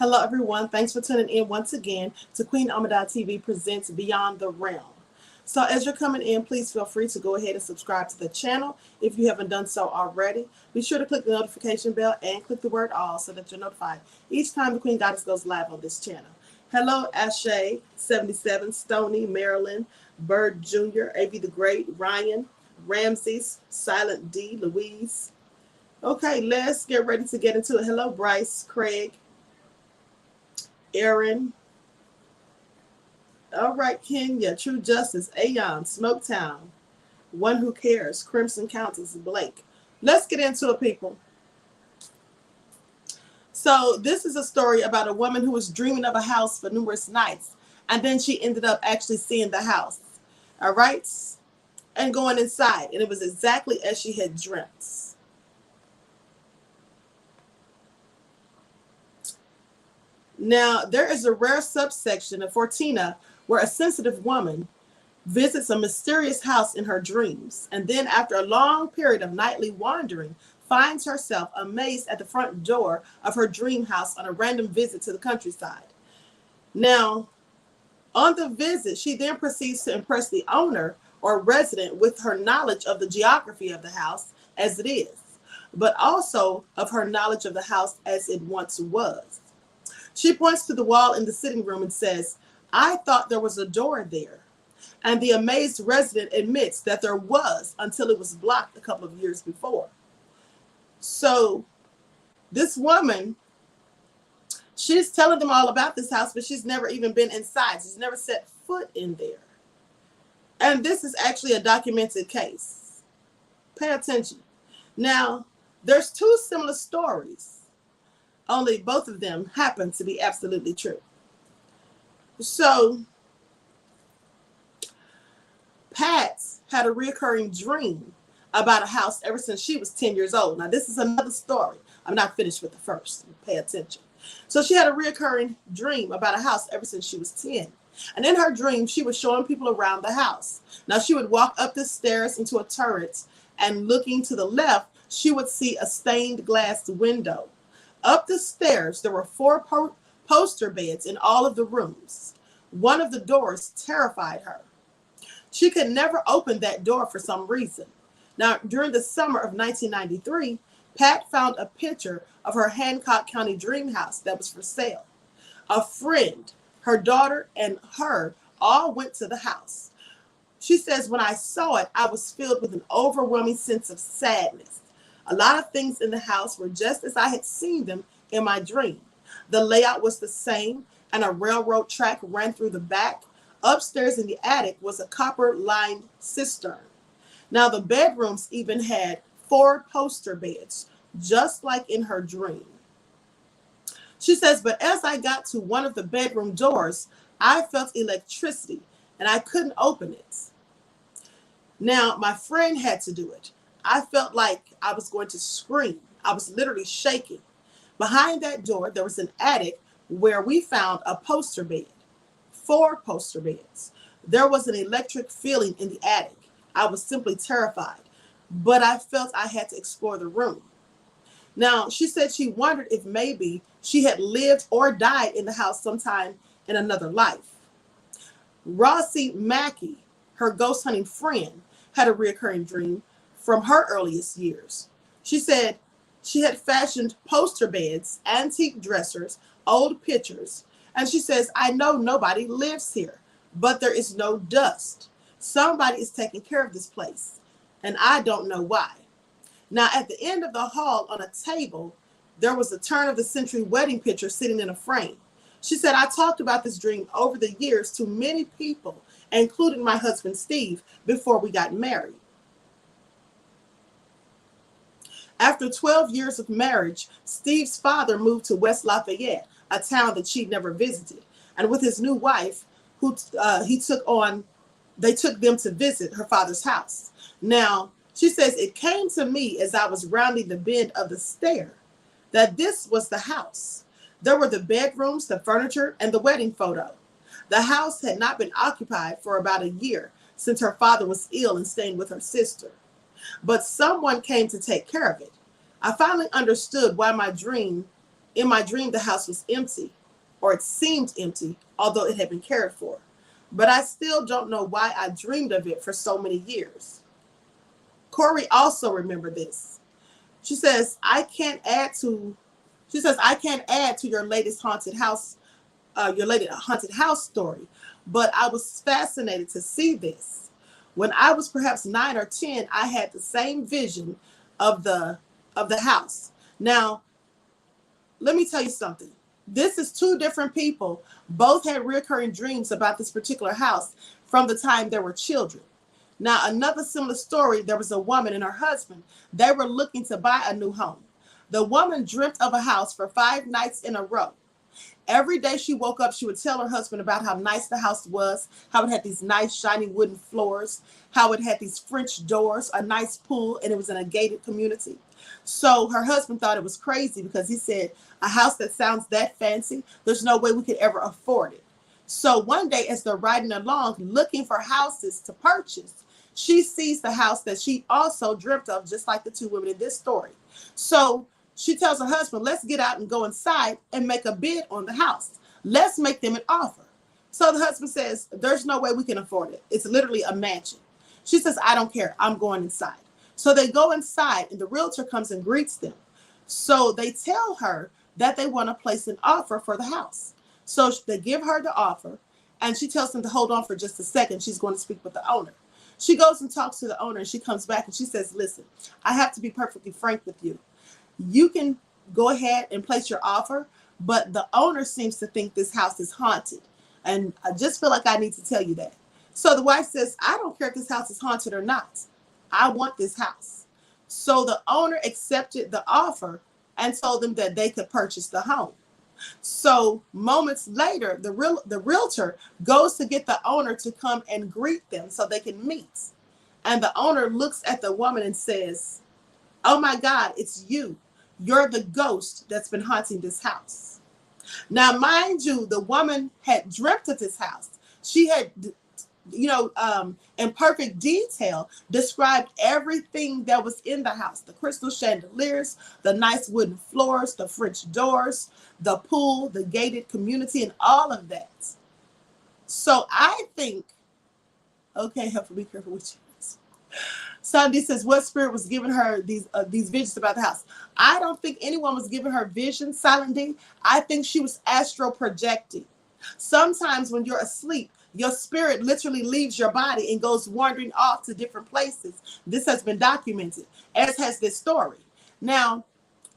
Hello, everyone. Thanks for tuning in once again to Queen Ahmadiyyah TV presents Beyond the Realm. So as you're coming in, please feel free to go ahead and subscribe to the channel if you haven't done so already. Be sure to click the notification bell and click the word all so that you're notified each time the Queen Goddess goes live on this channel. Hello, Ashay, 77, Stony, Maryland, Bird Jr., A.V. the Great, Ryan, Ramses, Silent D, Louise. Okay, let's get ready to get into it. Hello, Bryce, Craig, Aaron. All right, Kenya, True Justice, Aeon, Smoketown, One Who Cares, Crimson Countess, Blake. Let's get into it, people. So this is a story about a woman who was dreaming of a house for numerous nights, and then she ended up actually seeing the house, all right, and going inside, and it was exactly as she had dreamt. Now, there is a rare subsection of Fortina where a sensitive woman visits a mysterious house in her dreams, and then after a long period of nightly wandering, finds herself amazed at the front door of her dream house on a random visit to the countryside. Now, on the visit, she then proceeds to impress the owner or resident with her knowledge of the geography of the house as it is, but also of her knowledge of the house as it once was. She points to the wall in the sitting room and says, "I thought there was a door there." And the amazed resident admits that there was until it was blocked a couple of years before. So this woman, she's telling them all about this house, but she's never even been inside. She's never set foot in there. And this is actually a documented case. Pay attention. Now, there's two similar stories, only both of them happen to be absolutely true. So Pat had a recurring dream about a house ever since she was 10 years old. Now, this is another story. I'm not finished with the first. Pay attention. So she had a recurring dream about a house ever since she was 10. And in her dream, she was showing people around the house. Now, she would walk up the stairs into a turret, and looking to the left, she would see a stained glass window. Up the stairs, there were four poster beds in all of the rooms. One of the doors terrified her. She could never open that door for some reason. Now, during the summer of 1993, Pat found a picture of her Hancock County dream house that was for sale. A friend, her daughter, and her all went to the house. She says, "When I saw it, I was filled with an overwhelming sense of sadness. A lot of things in the house were just as I had seen them in my dream. The layout was the same, and a railroad track ran through the back. Upstairs in the attic was a copper-lined cistern. Now, the bedrooms even had four poster beds, just like in her dream." She says, "But as I got to one of the bedroom doors, I felt electricity, and I couldn't open it. Now, my friend had to do it. I felt like I was going to scream. I was literally shaking. Behind that door, there was an attic where we found a poster bed, four poster beds. There was an electric feeling in the attic. I was simply terrified, but I felt I had to explore the room." Now, she said she wondered if maybe she had lived or died in the house sometime in another life. Rossi Mackey, her ghost hunting friend, had a recurring dream from her earliest years. She said she had fashioned poster beds, antique dressers, old pictures, and she says, "I know nobody lives here, but there is no dust. Somebody is taking care of this place, and I don't know why." Now, at the end of the hall on a table, there was a turn-of-the-century wedding picture sitting in a frame. She said, "I talked about this dream over the years to many people, including my husband, Steve, before we got married. After 12 years of marriage, Steve's father moved to West Lafayette, a town that she'd never visited, and with his new wife, who they took them to visit her father's house. Now, she says, "It came to me as I was rounding the bend of the stair that this was the house. There were the bedrooms, the furniture, and the wedding photo. The house had not been occupied for about a year since her father was ill and staying with her sister. But someone came to take care of it. I finally understood why my dream In my dream, the house was empty, or it seemed empty, although it had been cared for. But I still don't know why I dreamed of it for so many years. Corey also remembered this. She says, I can't add to your latest haunted house story, but I was fascinated to see this. When I was perhaps 9 or 10, I had the same vision of the house. Now, let me tell you something. This is two different people. Both had recurring dreams about this particular house from the time they were children. Now, another similar story, there was a woman and her husband. They were looking to buy a new home. The woman dreamt of a house for 5 nights in a row. Every day she woke up, she would tell her husband about how nice the house was, how it had these nice shiny wooden floors, how it had these French doors, a nice pool, and it was in a gated community. So her husband thought it was crazy because he said, a house that sounds that fancy, there's no way we could ever afford it. So one day as they're riding along looking for houses to purchase, she sees the house that she also dreamt of, just like the two women in this story. So she tells her husband, let's get out and go inside and make a bid on the house. Let's make them an offer. So the husband says, there's no way we can afford it. It's literally a mansion. She says, I don't care. I'm going inside. So they go inside and the realtor comes and greets them. So they tell her that they want to place an offer for the house. So they give her the offer and she tells them to hold on for just a second. She's going to speak with the owner. She goes and talks to the owner and she comes back and she says, listen, I have to be perfectly frank with you. You can go ahead and place your offer, but the owner seems to think this house is haunted. And I just feel like I need to tell you that. So the wife says, I don't care if this house is haunted or not. I want this house. So the owner accepted the offer and told them that they could purchase the home. So moments later, the realtor goes to get the owner to come and greet them so they can meet. And the owner looks at the woman and says, oh my God, it's you. You're the ghost that's been haunting this house. Now, mind you, the woman had dreamt of this house. She had, in perfect detail, described everything that was in the house. The crystal chandeliers, the nice wooden floors, the French doors, the pool, the gated community, and all of that. So I think, okay, have to be careful with you. Sandy says, what spirit was giving her these visions about the house? I don't think anyone was giving her visions, Silent D. I think she was astral projecting. Sometimes when you're asleep, your spirit literally leaves your body and goes wandering off to different places. This has been documented, as has this story. Now,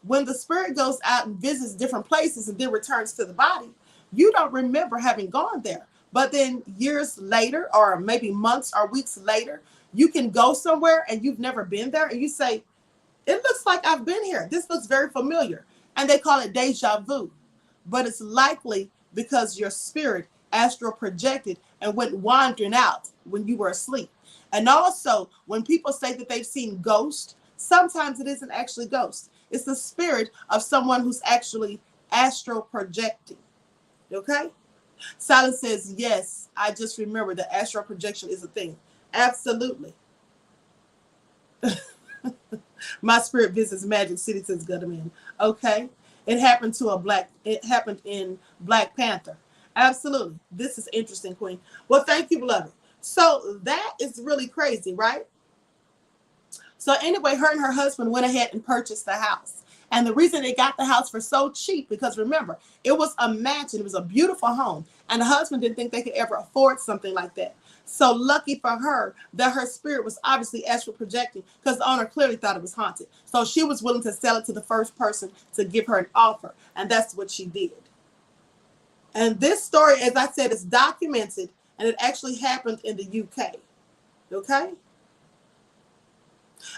when the spirit goes out and visits different places and then returns to the body, you don't remember having gone there. But then years later, or maybe months or weeks later, you can go somewhere and you've never been there and you say, it looks like I've been here. This looks very familiar. And they call it deja vu. But it's likely because your spirit astral projected and went wandering out when you were asleep. And also, when people say that they've seen ghosts, sometimes it isn't actually ghosts. It's the spirit of someone who's actually astral projecting. Okay? Silence says, yes, I just remember that astral projection is a thing. Absolutely. My spirit visits Magic City, says Gutterman. Okay. It happened in Black Panther. Absolutely. This is interesting, Queen. Well, thank you, beloved. So that is really crazy, right? So anyway, her and her husband went ahead and purchased the house. And the reason they got the house for so cheap, because remember, it was a mansion. It was a beautiful home. And the husband didn't think they could ever afford something like that. So lucky for her that her spirit was obviously astral projecting, because the owner clearly thought it was haunted. So she was willing to sell it to the first person to give her an offer. And that's what she did. And this story, as I said, is documented, and it actually happened in the UK. Okay?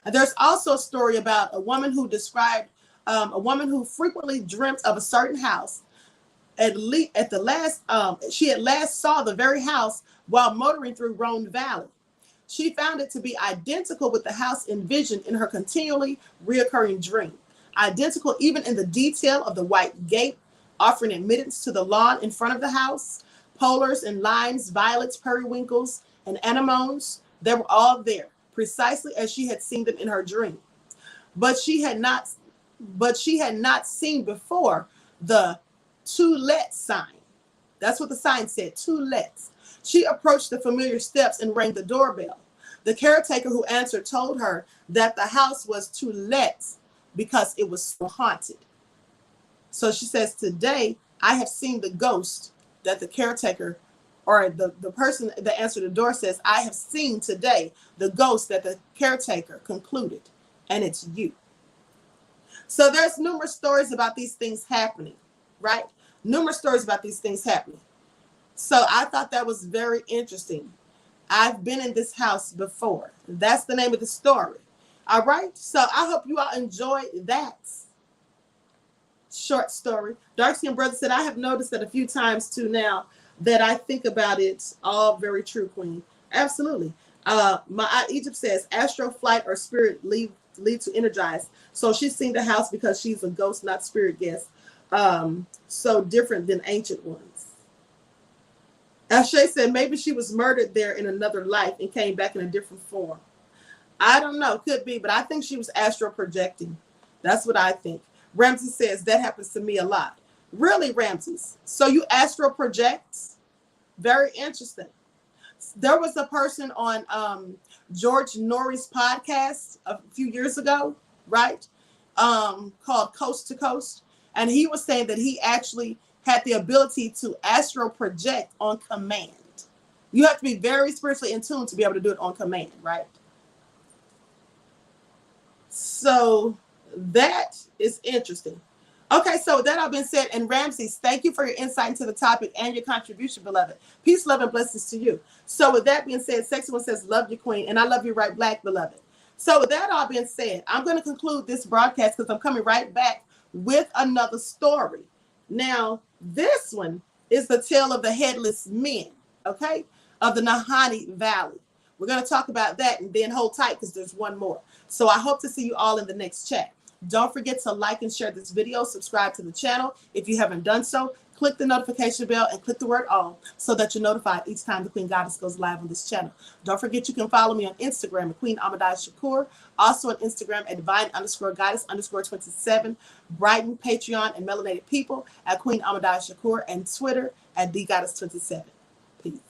And there's also a story about a woman who described a woman who frequently dreamt of a certain house. She had last saw the very house while motoring through Rhone Valley. She found it to be identical with the house envisioned in her continually reoccurring dream. Identical even in the detail of the white gate, offering admittance to the lawn in front of the house, polars and limes, violets, periwinkles, and anemones. They were all there, precisely as she had seen them in her dream. But she had not seen before the "To Let" sign. That's what the sign said, "To Let." She approached the familiar steps and rang the doorbell. The caretaker who answered told her that the house was to let because it was so haunted. So she says, "Today, I have seen the ghost that the caretaker," or the person that answered the door says, "I have seen today the ghost that the caretaker concluded, and it's you." So there's numerous stories about these things happening, right? Numerous stories about these things happening. So I thought that was very interesting. I've been in this house before. That's the name of the story. All right. So I hope you all enjoy that short story. Dark Skin Brother said, "I have noticed that a few times too now that I think about it. All very true, Queen." Absolutely. My Egypt says, "Astral flight or spirit lead to energize." So she's seen the house because she's a ghost, not spirit guest. So different than ancient ones. Shay said maybe she was murdered there in another life and came back in a different form. I don't know, could be, but I think she was astral projecting. That's what I think. Ramsey says that happens to me a lot. Really, Ramses? So you astral project? Very interesting. There was a person on George Norrie's podcast a few years ago, right? Called Coast to Coast. And he was saying that he actually had the ability to astral project on command. You have to be very spiritually in tune to be able to do it on command, right? So that is interesting. Okay, so with that all being said, and Ramses, thank you for your insight into the topic and your contribution, beloved. Peace, love, and blessings to you. So with that being said, Sexy One says, "Love you, Queen," and I love you right back, beloved. So with that all being said, I'm going to conclude this broadcast because I'm coming right back with another story. Now, this one is the tale of the headless men, okay, of the Nahanni Valley. We're going to talk about that and then hold tight because there's one more. So I hope to see you all in the next chat. Don't forget to like and share this video, subscribe to the channel if you haven't done so, click the notification bell and click the word all so that you're notified each time the Queen Goddess goes live on this channel. Don't forget you can follow me on Instagram at Queen Ahmadiyyah, also on Instagram at Divine_Goddess_27, Brighton, Patreon, and Melanated People at Queen Ahmadiyyah, and Twitter at DGoddess27. Peace.